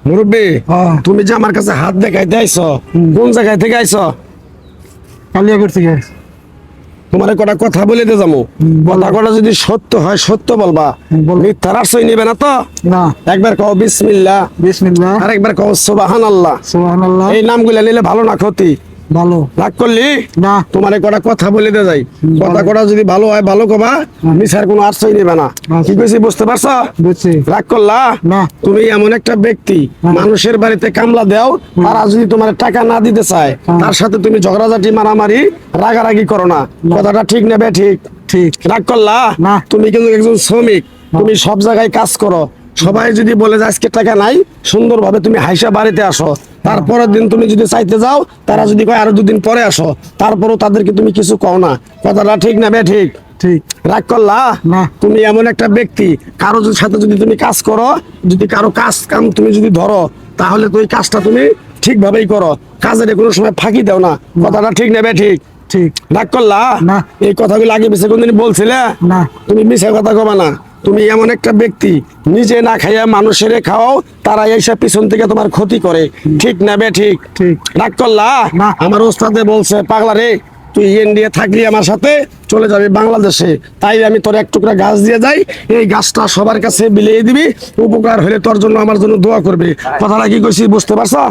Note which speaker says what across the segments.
Speaker 1: মুরব্বী,
Speaker 2: হ্যাঁ।
Speaker 1: তুমি যে আমার কাছে হাত দেখাইতে আইছো, কোন জায়গায় থেকে আইছো?
Speaker 2: কালিয়াগড় থেকে।
Speaker 1: তোমার কটা কথা বলে দিয়ে যাবো।
Speaker 2: বলো।
Speaker 1: কথা কটা যদি সত্য হয় সত্য বলবা,
Speaker 2: বলো।
Speaker 1: মিথ্যার আশ্রয় নিবে না তো।
Speaker 2: না।
Speaker 1: একবার কও বিসমিল্লাহ,
Speaker 2: বিসমিল্লাহ।
Speaker 1: আর একবার কও সুবহানাল্লাহ।
Speaker 2: সুবহানাল্লাহ।
Speaker 1: এই নামগুলো নিলে ভালো না ক্ষতি?
Speaker 2: ভালো।
Speaker 1: রাগ করলি?
Speaker 2: না।
Speaker 1: তোমার কটা কথা বলে দিয়ে যাই। কথা
Speaker 2: বলো।
Speaker 1: কটা যদি ভালো হয় ভালো কবা, মিছার কোনো আশ্রয় নিবে না। কি কইছি বুঝতে পারছো?
Speaker 2: বুঝছি।
Speaker 1: রাগ করলা?
Speaker 2: না।
Speaker 1: তুমি এমন একটা ব্যক্তি, মানুষের বাড়িতে কামলা দাও, তারা যদি তোমার টাকা না দিতে চায়, তার সাথে তুমি ঝগড়াঝাটি মারামারি রাগারাগি করো না। কথাটা ঠিক নেবে? ঠিক।
Speaker 2: ঠিক।
Speaker 1: রাগ করলা?
Speaker 2: না।
Speaker 1: তুমি কিন্তু একজন শ্রমিক, তুমি সব জায়গায় কাজ করো। সবাই যদি বলে যে আজকে টাকা নাই, সুন্দরভাবে তুমি হাইসা বাড়িতে আসো। তারপরের দিন তুমি যদি চাইতে যাও, তারা যদি কয় আরো দুদিন পরে আসো, তারপরও তাদেরকে তুমি কিছু কও না। কথাটা ঠিক নেবে? ঠিক।
Speaker 2: ঠিক।
Speaker 1: রাগ করলা?
Speaker 2: না।
Speaker 1: তুমি এমন একটা ব্যক্তি, কারো সাথে যদি তুমি কাজ করো, যদি কারো কাম তুমি যদি ধরো, তাহলে তো ওই কাজটা তুমি ঠিকভাবেই করো। কাজের কোনো সময় ফাঁকি দাও না। কথাটা ঠিক নেবে? ঠিক।
Speaker 2: ঠিক।
Speaker 1: রাগ করলা?
Speaker 2: না।
Speaker 1: এই কথাগুলো আগে পিছে কোনদিন বলছিলে?
Speaker 2: না।
Speaker 1: তুমি মিছে কথা কবা না। তুমি এমন একটা ব্যক্তি, নিজে না খাইয়া মানুষের খাওয়াও, তারা এইসব পিছন থেকে তোমার ক্ষতি করে। ঠিক নেবে? ঠিক।
Speaker 2: ঠিক।
Speaker 1: রাগ করলা?
Speaker 2: না।
Speaker 1: আমার ওস্তাদে বলছে, পাগলা রে, তুই ইন্ডিয়া থাকলি আমার সাথে, চলে যাবি বাংলাদেশে, তাই আমি তোর এক টুকরা গাছ দিয়ে যাই, এই গাছটা সবার কাছে বিলিয়ে দিবি, উপকার হলে তোর জন্য আমার জন্য দোয়া করবে। কথাটা কি কইছি বুঝতে পারছো?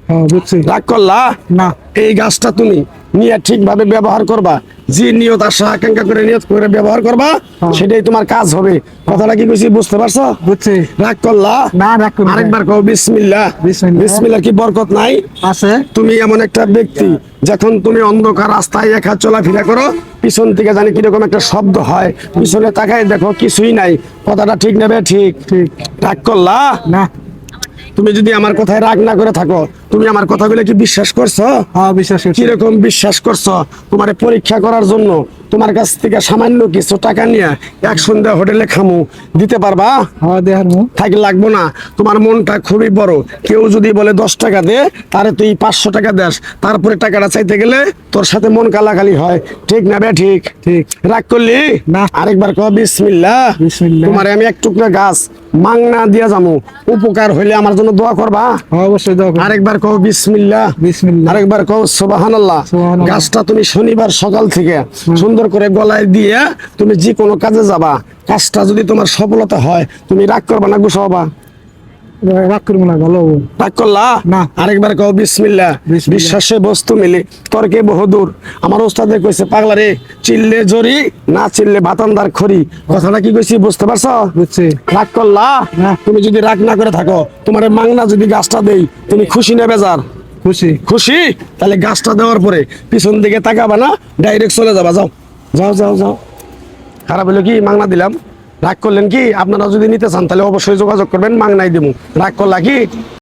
Speaker 2: হ্যাঁ, বুঝছি।
Speaker 1: রাগ করলা?
Speaker 2: না।
Speaker 1: এই গাছটা তুমি নিয়ে ঠিকভাবে ব্যবহার করবা, যে নিয়ত আশা আকাঙ্ক্ষা করে নিয়ত করে ব্যবহার করবা, সেটাই তোমার কাজ হবে। কথাটা কি কইছি বুঝতে পারছো?
Speaker 2: বুঝছি।
Speaker 1: রাগ করলা?
Speaker 2: না, রাগ করি না।
Speaker 1: আরেকবার কও বিসমিল্লাহ।
Speaker 2: বিসমিল্লাহ।
Speaker 1: বিসমিল্লাহ কি বরকত নাই?
Speaker 2: আছে।
Speaker 1: তুমি এমন একটা ব্যক্তি, যখন তুমি অন্ধকার রাস্তায় একা চলাফেরা করো, পিছন থেকে জানি কিরকম একটা শব্দ হয়, পিছনে তাকায় দেখো কিছুই নাই। কথাটা ঠিক নেবে? ঠিক।
Speaker 2: ঠিক।
Speaker 1: রাগ করলা?
Speaker 2: না।
Speaker 1: তুমি যদি আমার কথায় রাগ না করে থাকো, তুমি আমার কথাগুলো কি বিশ্বাস করছো?
Speaker 2: হ্যাঁ, বিশ্বাস করছি।
Speaker 1: কিরকম বিশ্বাস করছো? তোমার পরীক্ষা করার জন্য তোমার কাছ থেকে সামান্য কিছু টাকা নিয়ে এক সন্ধ্যা হোটেলে খামু, দিতে পারবা?
Speaker 2: হ্যাঁ, দেখার মু।
Speaker 1: থাকি লাগবো না। তোমার মনটা খুবই বড়। কেউ যদি বলে 10 টাকা দে, তারে তুই 500 টাকা দেস, তারপরে টাকাটা চাইতে গেলে তোর সাথে মন কালাকালি হয়। ঠিক না বে? ঠিক।
Speaker 2: ঠিক।
Speaker 1: রাগ করলি?
Speaker 2: না।
Speaker 1: আরেকবার কও বিসমিল্লাহ।
Speaker 2: বিসমিল্লাহ।
Speaker 1: তোমারে আমি এক টুকরা গাছ মাংনা দিয়া যাবো, উপকার হইলে আমার জন্য দোয়া করবা।
Speaker 2: হ্যাঁ, অবশ্যই দোয়া করব।
Speaker 1: আরেকবার কও বিসমিল্লাহ।
Speaker 2: বিসমিল্লাহ।
Speaker 1: আরেকবার কও সুবহানাল্লাহ।
Speaker 2: সুবহানাল্লাহ।
Speaker 1: গাছটা তুমি শনিবার সকাল থেকে সুন্দর করে গলায় দিয়ে তুমি যে কোনো কাজে যাবা, কাজটা যদি তোমার সফলতা হয়, তুমি রাগ করবা না গুছা হবা?
Speaker 2: রাগ করবো না, ভালো হবো।
Speaker 1: রাগ করলা?
Speaker 2: না।
Speaker 1: আরেকবার কও বিসমিল্লাহ।
Speaker 2: বিসমিল্লাহ।
Speaker 1: বিশ্বাসে বস্তু মিলে, তর্কে বহুদূর। আমার ওস্তাদে কইছে, পাগলা রে, চিল্লে জরি, না চিল্লে ভাতান্দার খড়ি। কথাটা কি কইছি বুঝতে পারছো?
Speaker 2: বুঝছি।
Speaker 1: রাগ করলা?
Speaker 2: না।
Speaker 1: তুমি যদি রাগ না করে থাকো, তোমার মাংনা যদি গাছটা দেই, তুমি খুশি না বেজার?
Speaker 2: খুশি।
Speaker 1: খুশি? তাহলে গাছটা দেওয়ার পরে পিছন দিকে তাকাবা না, ডাইরেক্ট চলে যাবা। যাও যাও যাও যাও। খারাপ হলো কি, মাংনা দিলাম। রাগ করলেন কি? আপনারা যদি নিতে চান তাহলে অবশ্যই যোগাযোগ করবেন, মাংনাই দিব। রাগ করলা কি?